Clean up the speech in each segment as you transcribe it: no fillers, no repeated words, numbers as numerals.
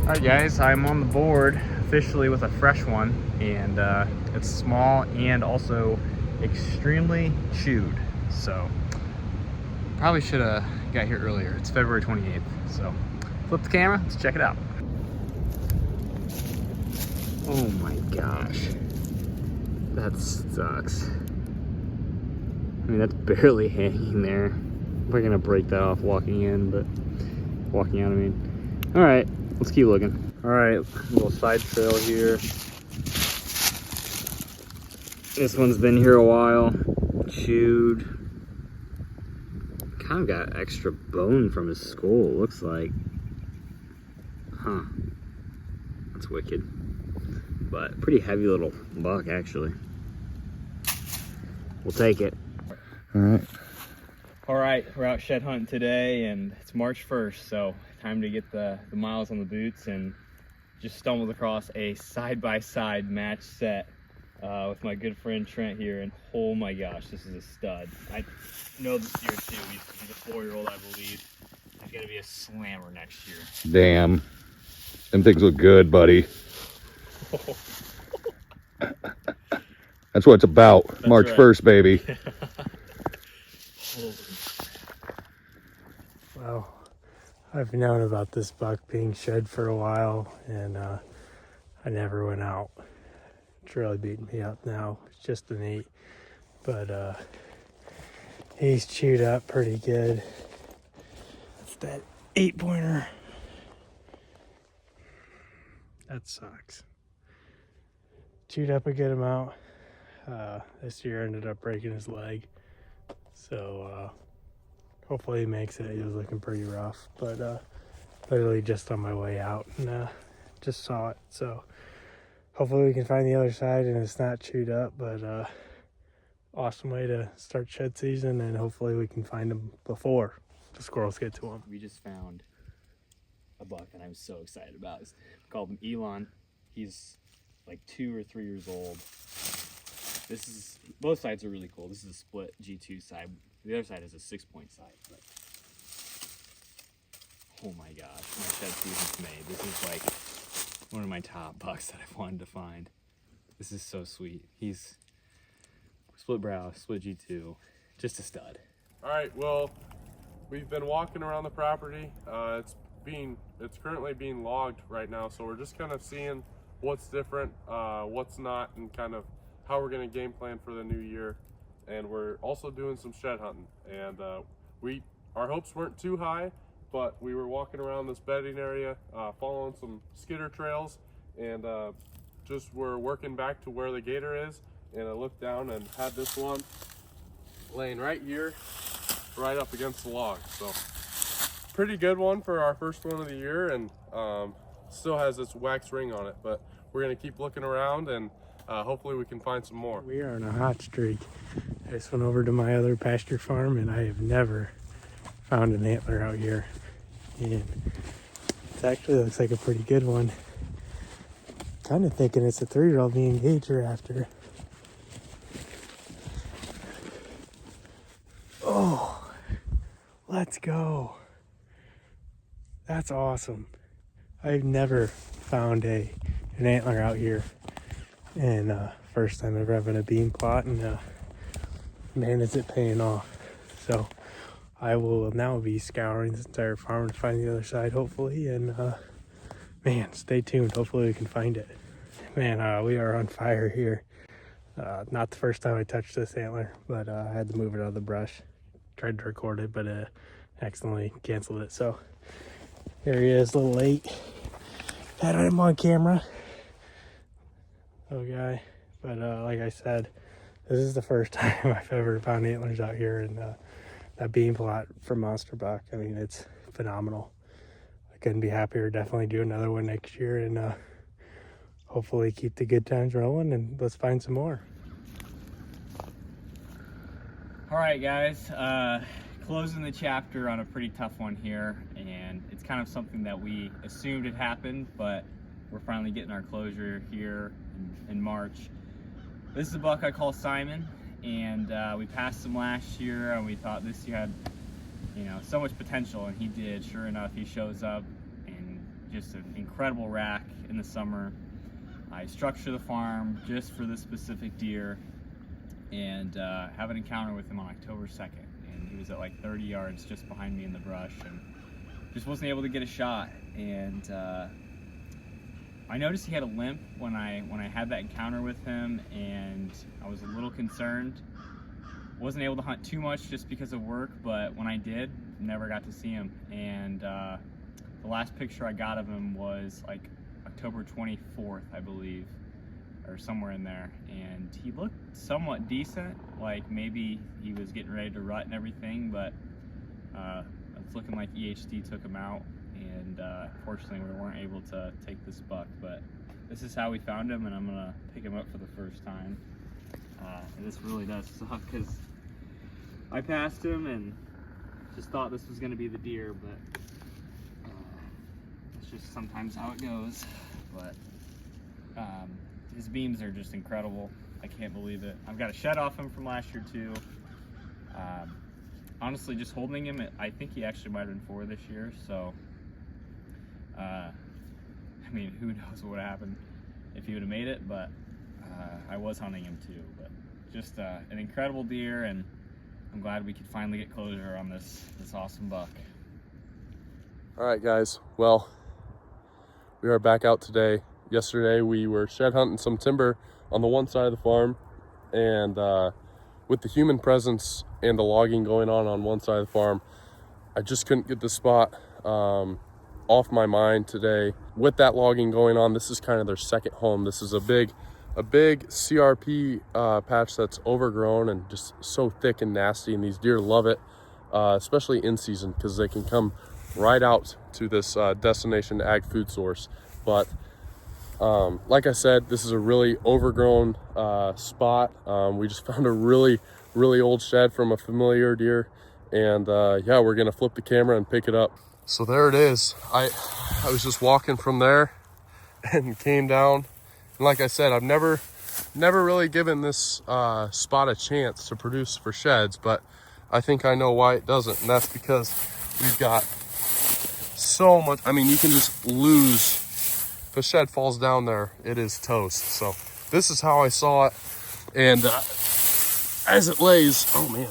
Alright guys, I'm on the board officially with a fresh one, and it's small and also extremely chewed. So probably should have got here earlier. It's February 28th. So flip the camera, let's check it out. Oh my gosh. That sucks. I mean, that's barely hanging there. We're gonna break that off walking in, but walking out, I mean. All right, let's keep looking. All right, little side trail here. This one's been here a while, chewed. Kind of got extra bone from his skull, looks like. Huh, that's wicked. But pretty heavy little buck, actually. We'll take it. All right, we're out shed hunting today, and it's March 1st, so time to get the miles on the boots, and just stumbled across a side-by-side match set with my good friend Trent here, and oh my gosh, this is a stud. I know this year too. He's a 4-year-old, I believe. He's gonna be a slammer next year. Damn. Them things look good, buddy. That's what it's about. That's March right. 1st, baby. Well, I've known about this buck being shed for a while, and I never went out. It's really beating me up now. It's just an 8, but he's chewed up pretty good. That's that 8-pointer. That sucks. Chewed up a good amount. This year ended up breaking his leg, so hopefully he makes it. He was looking pretty rough, but literally just on my way out, and just saw it. So hopefully we can find the other side and it's not chewed up, but awesome way to start shed season, and hopefully we can find him before the squirrels get to him. We just found a buck and I'm so excited about it. We called him Elon. He's like 2 or 3 years old. This is, both sides are really cool. This is a split G2 side. The other side is a 6-point side. But oh my gosh, my shed season's made. This is like one of my top bucks that I've wanted to find. This is so sweet. He's split brow, split G2, just a stud. All right, well, we've been walking around the property. It's currently being logged right now, so we're just kind of seeing what's different, what's not, and kind of how we're going to game plan for the new year. And we're also doing some shed hunting. And our hopes weren't too high, but we were walking around this bedding area, following some skidder trails, and just were working back to where the gator is. And I looked down and had this one laying right here, right up against the log. So pretty good one for our first one of the year, and still has this wax ring on it. But we're gonna keep looking around, and hopefully we can find some more. We are on a hot streak. I just went over to my other pasture farm, and I have never found an antler out here. And it actually looks like a pretty good one. Kind of thinking it's a 3-year-old me and Gage are after. Oh, let's go. That's awesome. I've never found an antler out here. And first time ever having a bean plot, and man, is it paying off. So I will now be scouring this entire farm to find the other side, hopefully, and man, stay tuned. Hopefully we can find it. Man, we are on fire here. Not the first time I touched this antler, but I had to move it out of the brush. Tried to record it, but accidentally canceled it. So here he is, a little late. Had him on camera. Oh guy, but like I said, this is the first time I've ever found antlers out here, and that bean plot from Monster Buck, I mean, it's phenomenal. I couldn't be happier. Definitely do another one next year, and hopefully keep the good times rolling, and let's find some more. All right, guys, closing the chapter on a pretty tough one here, and it's kind of something that we assumed had happened, but we're finally getting our closure here in March. This is a buck I call Simon, and we passed him last year, and we thought this year had, so much potential, and he did. Sure enough, he shows up, and just an incredible rack in the summer. I structure the farm just for this specific deer, and have an encounter with him on October 2nd. And he was at like 30 yards just behind me in the brush, and just wasn't able to get a shot. And I noticed he had a limp when I had that encounter with him, and I was a little concerned. Wasn't able to hunt too much just because of work, but when I did, never got to see him. And the last picture I got of him was like October 24th, I believe, or somewhere in there. And he looked somewhat decent, like maybe he was getting ready to rut and everything, but it's looking like EHD took him out. And fortunately, we weren't able to take this buck, but this is how we found him, and I'm gonna pick him up for the first time. And this really does suck, because I passed him and just thought this was gonna be the deer, but it's just sometimes how it goes. But his beams are just incredible. I can't believe it. I've got a shed off him from last year too. Honestly, just holding him, I think he actually might have been 4 this year, so I mean, who knows what would have happened if he would have made it, but I was hunting him too. But just an incredible deer, and I'm glad we could finally get closure on this awesome buck. All right, guys. Well, we are back out today. Yesterday we were shed hunting some timber on the one side of the farm, and with the human presence and the logging going on one side of the farm, I just couldn't get the spot off my mind today. With that logging going on, this is kind of their second home. This is a big CRP patch that's overgrown and just so thick and nasty, and these deer love it, especially in season, because they can come right out to this destination ag food source. But like I said, this is a really overgrown spot. We just found a really old shed from a familiar deer, and yeah, we're gonna flip the camera and pick it up. So there it is. I was just walking from there and came down. And like I said, I've never really given this spot a chance to produce for sheds, but I think I know why it doesn't. And that's because we've got so much. I mean, you can just lose. If a shed falls down there, it is toast. So this is how I saw it. And as it lays, oh man.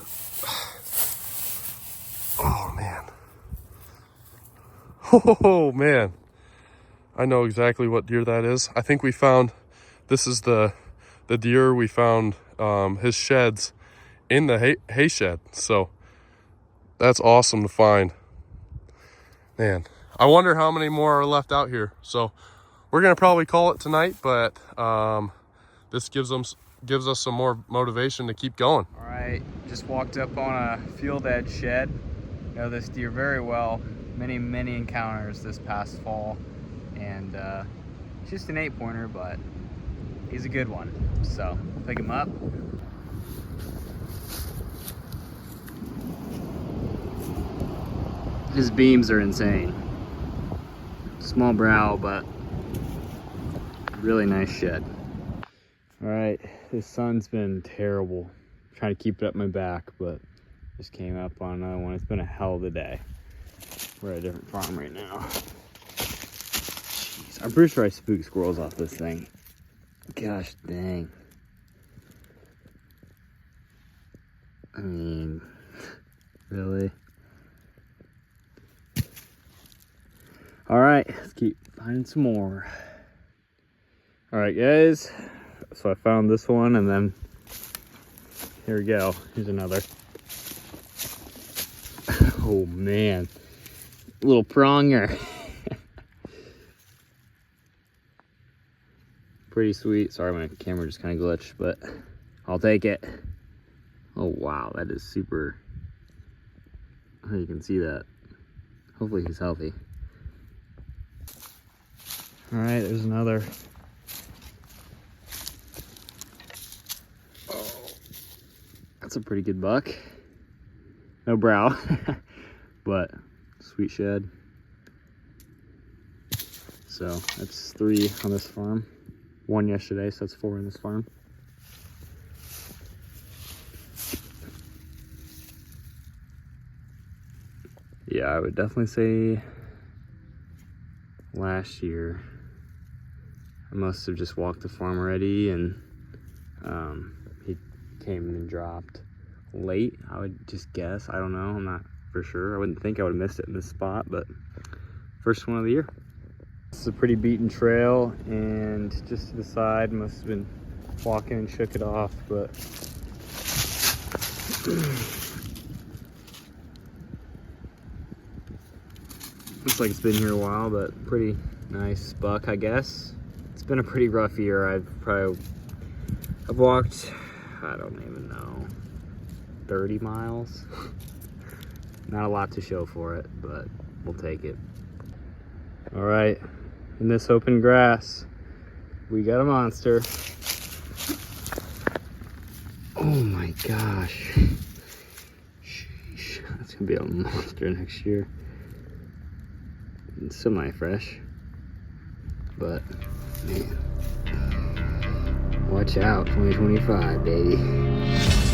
Oh man. Oh man. I know exactly what deer that is. I think we found, this is the deer we found his sheds in the hay shed. So that's awesome to find. Man, I wonder how many more are left out here. So we're gonna probably call it tonight, but this gives us some more motivation to keep going. All right, just walked up on a field edge shed. Know this deer very well. Many encounters this past fall. And it's just an 8-pointer, but he's a good one. So we'll pick him up. His beams are insane. Small brow, but really nice shed. All right, this sun's been terrible. I'm trying to keep it up my back, but just came up on another one. It's been a hell of a day. We're at a different farm right now. I'm pretty sure I spooked squirrels off this thing. Gosh dang. I mean, really? All right, let's keep finding some more. All right, guys. So I found this one, and then here we go. Here's another. Oh man, little pronger. Pretty sweet. Sorry, my camera just kind of glitched, but I'll take it. Oh wow, that is super. Oh, you can see that. Hopefully he's healthy. All right, there's another. Oh, that's a pretty good buck. No brow, but sweet shed. So that's 3 on this farm. 1 yesterday, so that's 4 in this farm. Yeah, I would definitely say last year. I must have just walked the farm already, and he came and dropped late, I would just guess. I don't know, I'm not for sure. I wouldn't think I would have missed it in this spot, but first one of the year. This is a pretty beaten trail, and just to the side, must have been walking and shook it off, but looks like it's been here a while, but pretty nice buck, I guess. It's been a pretty rough year. I've walked, I don't even know, 30 miles. Not a lot to show for it, but we'll take it. All right, in this open grass, we got a monster. Oh my gosh. Sheesh, that's gonna be a monster next year. It's semi-fresh, but man, watch out, 2025, baby.